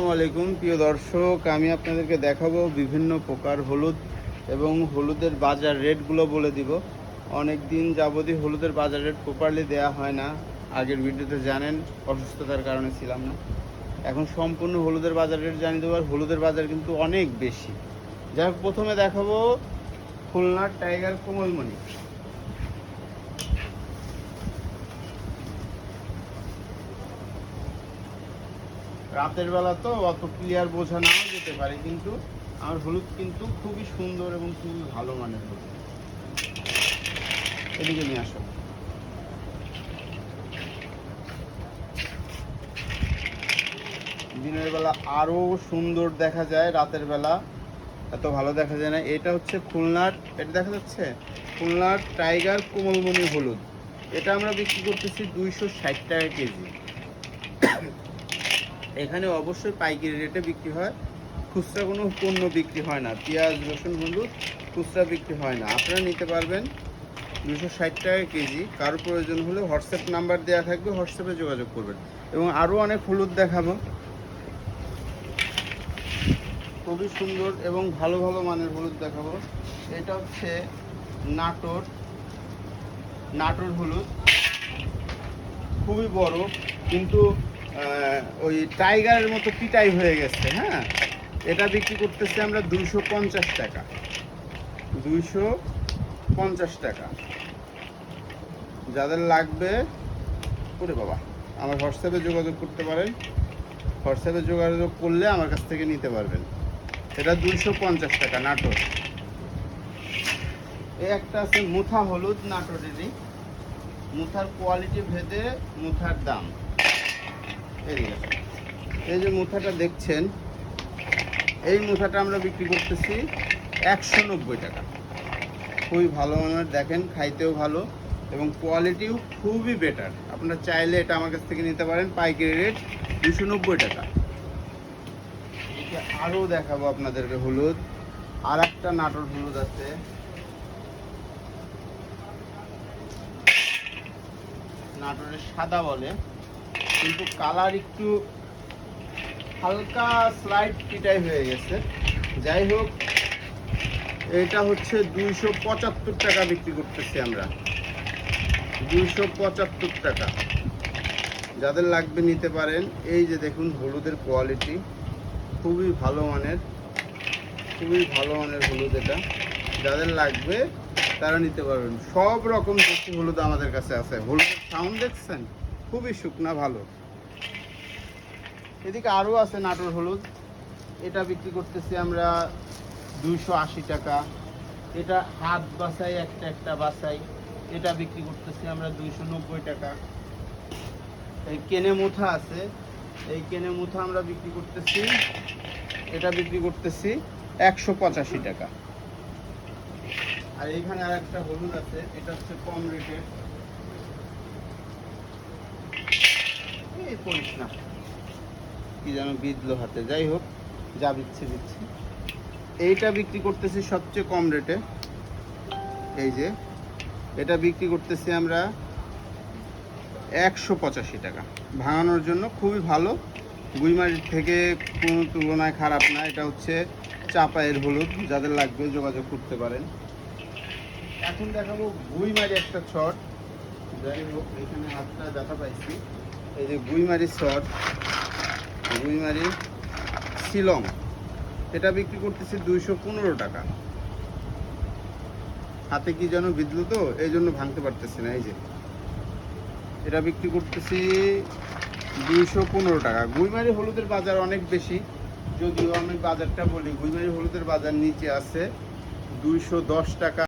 আসসালামু আলাইকুম প্রিয় দর্শক, আমি আপনাদেরকে দেখাবো বিভিন্ন প্রকার হলুদ এবং হলুদের বাজার রেটগুলো বলে দিব। অনেক দিন যাবতই হলুদের বাজার রেট প্রপারলি দেওয়া হয় না। আগের ভিডিওতে জানেন অসুস্থতার কারণে ছিলাম না। এখন সম্পূর্ণ হলুদের বাজার রেট জানিয়ে দেবো। আর হলুদের বাজার কিন্তু অনেক বেশি। যাই হোক, প্রথমে দেখাবো খুলনার টাইগার কোমলমণি। রাতের বেলা তো অত ক্লিয়ার বোঝা নাও যেতে পারে, কিন্তু আমার হলুদ কিন্তু খুবই সুন্দর এবং খুবই ভালো মানের হলুদ। এদিকে নিয়ে আসো। দিনের বেলা আরও সুন্দর দেখা যায়, রাতের বেলা এত ভালো দেখা যায় না। এটা হচ্ছে খুলনার, এটা দেখা যাচ্ছে খুলনার টাইগার কোমলমণি হলুদ। এটা আমরা বিক্রি করতেছি 260 টাকা কেজি। এখানে অবশ্যই পাইকারি রেটে বিক্রি হয়, খুচরা কোনো পণ্য বিক্রি হয় না। পেঁয়াজ, রসুন, হলুদ খুচরা বিক্রি হয় না। আপনারা নিতে পারবেন 260 টাকা কেজি। কারো প্রয়োজন হলে হোয়াটসঅ্যাপ নাম্বার দেওয়া থাকবে, হোয়াটসঅ্যাপে যোগাযোগ করবেন। এবং আরও অনেক হলুদ দেখাবো, খুবই সুন্দর এবং ভালো ভালো মানের হলুদ দেখাবো। এটা হচ্ছে নাটোর হলুদ, খুবই বড়, কিন্তু ওই টাইগারের মতো পিটাই হয়ে গেছে। হ্যাঁ, এটা বিক্রি করতেছি আমরা 250 টাকা। 250 টাকা। যাদের লাগবে ওরে বাবা, আমার হোয়াটসঅ্যাপে যোগাযোগ করতে পারেন। হোয়াটসঅ্যাপে যোগাযোগ করলে আমার কাছ থেকে নিতে পারবেন। এটা 250 টাকা নাটোর। এই একটা আছে মুথা হলুদ, নাটোরেরই। মুথার কোয়ালিটি ভেদে মুথার দাম। এই যে মুথাটা দেখছেন, এই মুথাটা আমরা বিক্রি করতেছি 190 টাকা। খুবই ভালো মানের, দেখেন খাইতেও ভালো এবং কোয়ালিটিও খুবই বেটার। আপনারা চাইলে এটা আমার কাছ থেকে নিতে পারেন, পাইকারি রেট 290 টাকা। আরও দেখাবো আপনাদেরকে হলুদ। আর একটা নাটোর হলুদ আছে, নাটোরের সাদা বলে, কিন্তু কালার একটু হালকা স্লাইড পিটাই হয়ে গেছে। যাই হোক, এটা হচ্ছে 275 টাকা বিক্রি করতেছি আমরা। 275 টাকা। যাদের লাগবে নিতে পারেন। এই যে দেখুন হলুদের কোয়ালিটি খুবই ভালো মানের, খুবই ভালো মানের হলুদ এটা। যাদের লাগবে তারা নিতে পারবেন। সব রকম দেশি হলুদ আমাদের কাছে আছে। হলুদের সাউন্ড দেখছেন, খুবই শুকনা ভালো। এদিকে আরও আছে নাটোর হলুদ। এটা বিক্রি করতেছি আমরা 280 টাকা। এটা হাত বাছাই, একটা একটা বাছাই, এটা বিক্রি করতেছি আমরা 290 টাকা। এই কেনে মুথা আছে, এই কেনে মুথা আমরা বিক্রি করতেছি, এটা বিক্রি করতেছি 185 টাকা। আর এইখানে আর একটা হলুদ আছে, এটা হচ্ছে কম রেটের। এই পড়িস না, কি যেন বিদলো হাতে। যাই হোক, যা দিচ্ছি। এইটা বিক্রি করতেছি সবচেয়ে কম রেটে। এই যে এটা বিক্রি করতেছি আমরা 185 টাকা। ভাঙানোর জন্য খুবই ভালো, গুইমারির থেকে কোনো তুলনায় খারাপ না। এটা হচ্ছে চাপায়ের হলুদ, যাদের লাগবে যোগাযোগ করতে পারেন। এখন দেখাবো গুইমারি একটা শট। যাই হোক, এখানে হাতটা ব্যথা পাইছি। এই যে গুইমারি শট, গুইমারি শিলং, এটা বিক্রি করতেছি 215 টাকা। হাতে কি যেন বিঁধলো তো, এই জন্য ভাঙতে পারতেছি না। এই যে এটা বিক্রি করতেছি 215 টাকা। গুইমারি হলুদের বাজার অনেক বেশি, যদিও আমি বাজারটা বলি, গুইমারি হলুদের বাজার নিচে আছে 210 টাকা।